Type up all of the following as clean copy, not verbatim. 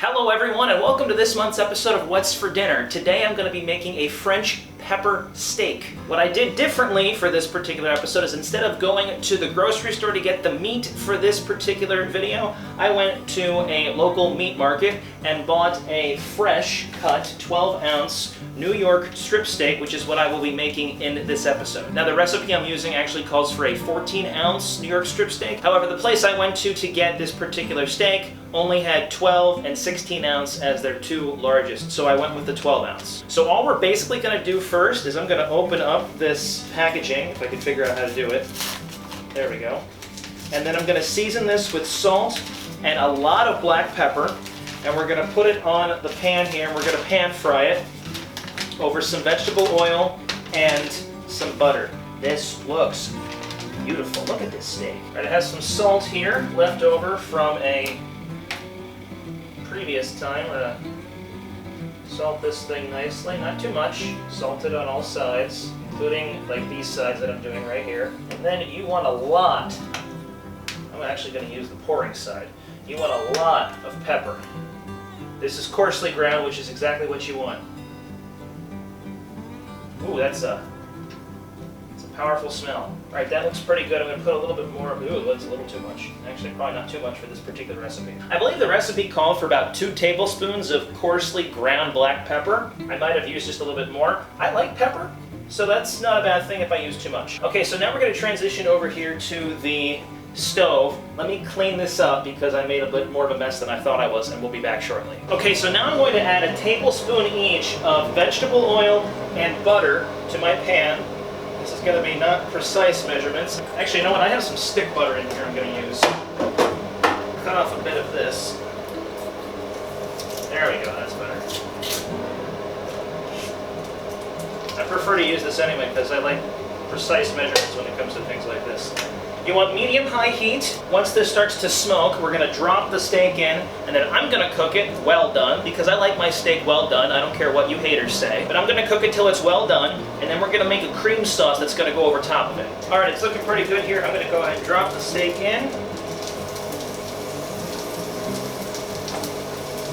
Hello everyone and welcome to this month's episode of What's for Dinner. Today I'm going to be making a French pepper steak. What I did differently for this particular episode is instead of going to the grocery store to get the meat for this particular video, I went to a local meat market and bought a fresh cut 12-ounce New York strip steak, which is what I will be making in this episode. Now the recipe I'm using actually calls for a 14-ounce New York strip steak. However, the place I went to get this particular steak only had 12 and 16 ounce as their two largest, so I went with the 12 ounce. So all we're basically going to do first is I'm going to open up this packaging, if I can figure out how to do it. There we go. And then I'm going to season this with salt and a lot of black pepper, and we're going to put it on the pan here, and we're going to pan fry it over some vegetable oil and some butter. This looks beautiful. Look at this steak. All right, it has some salt here left over from a previous time. We're gonna salt this thing nicely, not too much. Salt it on all sides, including like these sides that I'm doing right here. And then you want a lot, I'm actually gonna use the pouring side. You want a lot of pepper. This is coarsely ground, which is exactly what you want. Ooh, that's a powerful smell. All right, that looks pretty good. I'm going to put a little bit more. Ooh, that's a little too much. Actually, probably not too much for this particular recipe. I believe the recipe called for about 2 tablespoons of coarsely ground black pepper. I might have used just a little bit more. I like pepper, so that's not a bad thing if I use too much. Okay, so now we're going to transition over here to the stove. Let me clean this up because I made a bit more of a mess than I thought I was, and we'll be back shortly. Okay, so now I'm going to add a tablespoon each of vegetable oil and butter to my pan. This is going to be not precise measurements. Actually, you know what? I have some stick butter in here I'm going to use. Cut off a bit of this. There we go, that's better. I prefer to use this anyway because I like precise measurements when it comes to things like this. You want medium-high heat. Once this starts to smoke, we're going to drop the steak in, and then I'm going to cook it well done, because I like my steak well done. I don't care what you haters say. But I'm going to cook it till it's well done, and then we're going to make a cream sauce that's going to go over top of it. All right, it's looking pretty good here. I'm going to go ahead and drop the steak in.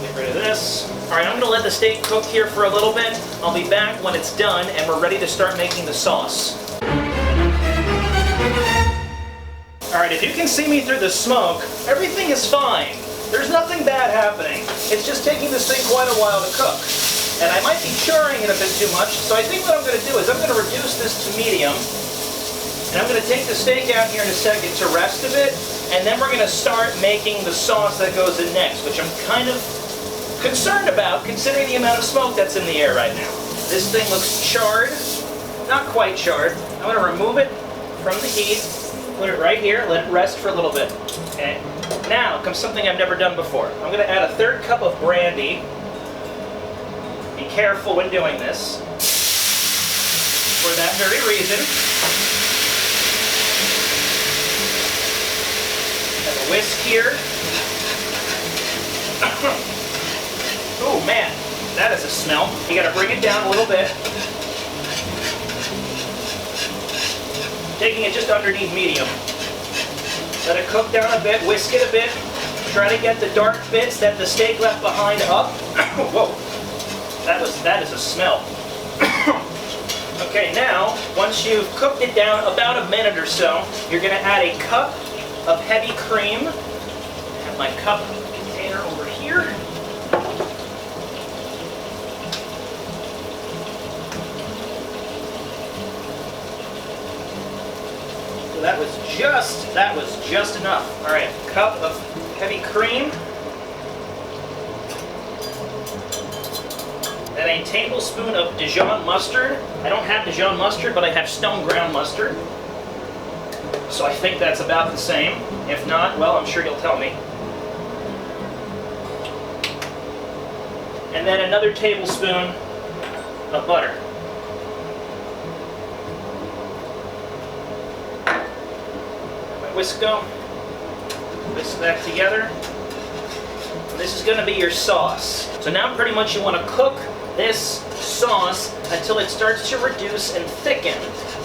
Get rid of this. All right, I'm going to let the steak cook here for a little bit. I'll be back when it's done, and we're ready to start making the sauce. Alright, if you can see me through the smoke, everything is fine. There's nothing bad happening. It's just taking this thing quite a while to cook. And I might be charring it a bit too much, so I think what I'm going to do is I'm going to reduce this to medium. And I'm going to take the steak out here in a second to rest a bit, and then we're going to start making the sauce that goes in next, which I'm kind of concerned about considering the amount of smoke that's in the air right now. This thing looks charred. Not quite charred. I'm going to remove it from the heat. Put it right here, let it rest for a little bit. Okay. Now comes something I've never done before. I'm going to add a 1/3 cup of brandy. Be careful when doing this. For that very reason. Have a whisk here. Oh man, that is a smell. You got to bring it down a little bit. Taking it just underneath medium. Let it cook down a bit, whisk it a bit. Try to get the dark bits that the steak left behind up. Whoa, that is a smell. Okay, now, once you've cooked it down about a minute or so, you're gonna add a cup of heavy cream. I have my cup container over here. That was just enough. All right, cup of heavy cream. Then a tablespoon of Dijon mustard. I don't have Dijon mustard, but I have stone ground mustard. So I think that's about the same. If not, well, I'm sure you'll tell me. And then another tablespoon of butter. Whisk that together. This is going to be your sauce. So now pretty much you want to cook this sauce until it starts to reduce and thicken.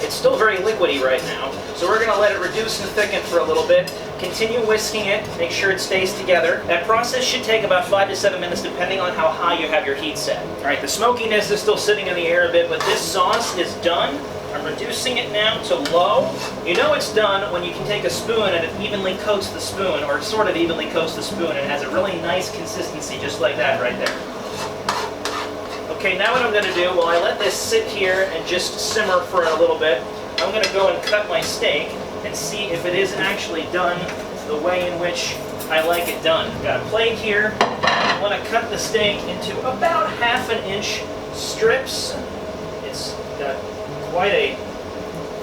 It's still very liquidy right now, so we're gonna let it reduce and thicken for a little bit. Continue whisking it, make sure it stays together. That process should take about 5 to 7 minutes depending on how high you have your heat set. All right, the smokiness is still sitting in the air a bit, but this sauce is done. I'm reducing it now to low. You know it's done when you can take a spoon and it evenly coats the spoon, or sort of evenly coats the spoon, and it has a really nice consistency just like that right there. Okay, now what I'm going to do, while I let this sit here and just simmer for a little bit, I'm going to go and cut my steak and see if it is actually done the way in which I like it done. Got a plate here. I want to cut the steak into about 1/2 inch strips. It's got quite a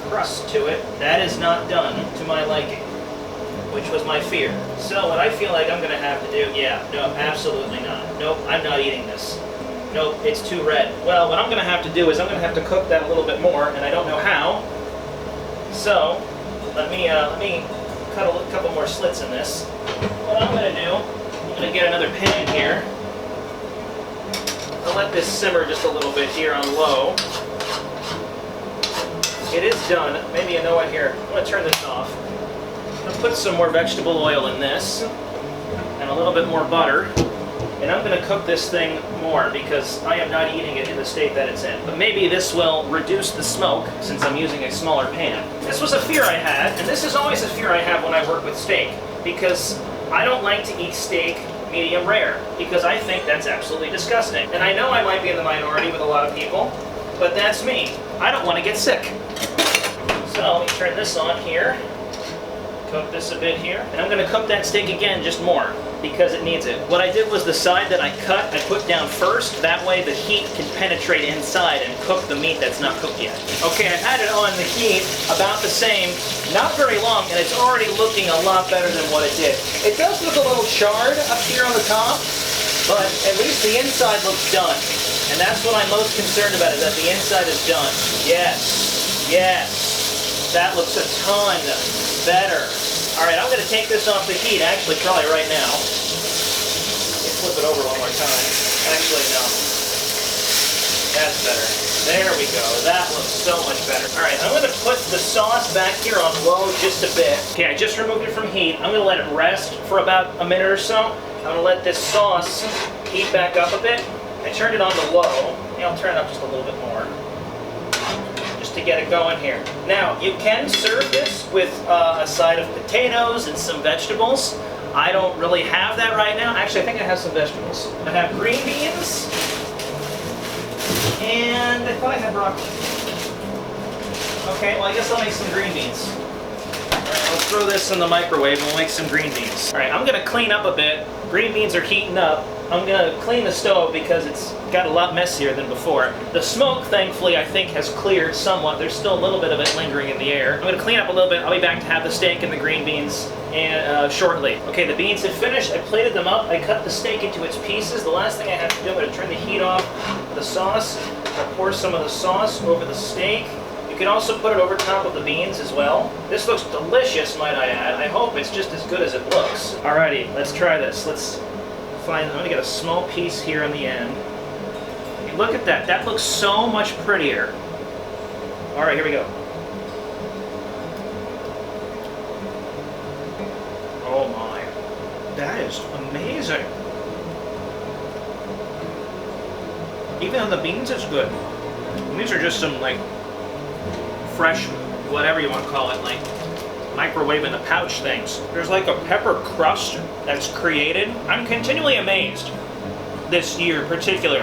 crust to it. That is not done to my liking, which was my fear. So what I feel like I'm going to have to do, no, absolutely not. Nope, I'm not eating this. Nope, it's too red. Well, what I'm going to have to do is I'm going to have to cook that a little bit more, and I don't know how. So let me cut a couple more slits in this. What I'm going to do, I'm going to get another pan here. I'll let this simmer just a little bit here on low. It is done. Maybe you know what here. I'm going to turn this off. I'm going to put some more vegetable oil in this, and a little bit more butter. And I'm going to cook this thing more because I am not eating it in the state that it's in. But maybe this will reduce the smoke since I'm using a smaller pan. This was a fear I had, and this is always a fear I have when I work with steak, because I don't like to eat steak medium rare, because I think that's absolutely disgusting. And I know I might be in the minority with a lot of people, but that's me. I don't want to get sick. So let me turn this on here. Cook this a bit here. And I'm going to cook that steak again just more, because it needs it. What I did was the side that I cut, I put down first. That way the heat can penetrate inside and cook the meat that's not cooked yet. Okay, I had it on the heat about the same, not very long, and it's already looking a lot better than what it did. It does look a little charred up here on the top, but at least the inside looks done. And that's what I'm most concerned about, is that the inside is done. Yes, yes, that looks a ton better. All right, I'm going to take this off the heat, actually, probably right now. Let's flip it over one more time. Actually, no. That's better. There we go. That looks so much better. All right, I'm going to put the sauce back here on low just a bit. Okay, I just removed it from heat. I'm going to let it rest for about a minute or so. I'm going to let this sauce heat back up a bit. I turned it on to low. Yeah, I'll turn it up just a little bit more, just to get it going here. Now, you can serve this with a side of potatoes and some vegetables. I don't really have that right now. Actually, I think I have some vegetables. I have green beans, and I thought I had broccoli. Okay, well, I guess I'll make some green beans. All right, let's throw this in the microwave and we'll make some green beans. All right, I'm gonna clean up a bit. Green beans are heating up. I'm going to clean the stove because it's got a lot messier than before. The smoke, thankfully, I think has cleared somewhat. There's still a little bit of it lingering in the air. I'm going to clean up a little bit. I'll be back to have the steak and the green beans shortly. Okay, the beans have finished. I plated them up. I cut the steak into its pieces. The last thing I have to do, I'm going to turn the heat off the sauce. I'll pour some of the sauce over the steak. You can also put it over top of the beans as well. This looks delicious, might I add. I hope it's just as good as it looks. Alrighty, let's try this. I'm going to get a small piece here on the end. Hey, look at that. That looks so much prettier. All right, here we go. Oh my. That is amazing. Even on the beans, it's good. And these are just some, like, fresh, whatever you want to call it, like, microwave in the pouch things. There's like a pepper crust that's created. I'm continually amazed this year in particular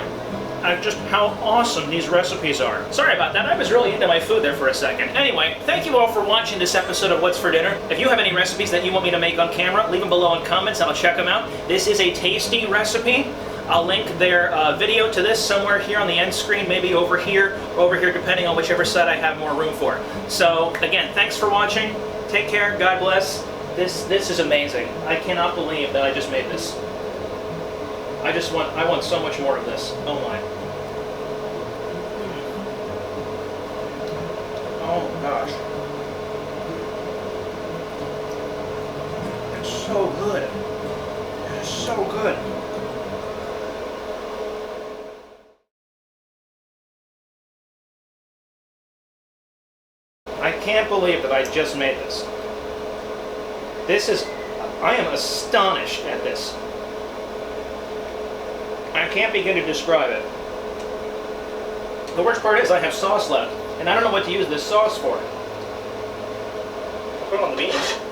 at just how awesome these recipes are. Sorry about that. I was really into my food there for a second. Anyway, thank you all for watching this episode of What's for Dinner. If you have any recipes that you want me to make on camera, leave them below in comments and I'll check them out. This is a tasty recipe. I'll link their video to this somewhere here on the end screen, maybe over here, depending on whichever side I have more room for. So again, thanks for watching. Take care. God bless. This is amazing. I cannot believe that I just made this. I want so much more of this. Oh my. Oh gosh. It's so good. It's so good. can't believe that I just made this. I am astonished at this. I can't begin to describe it. The worst part is I have sauce left, and I don't know what to use this sauce for. I'll put it on the beans.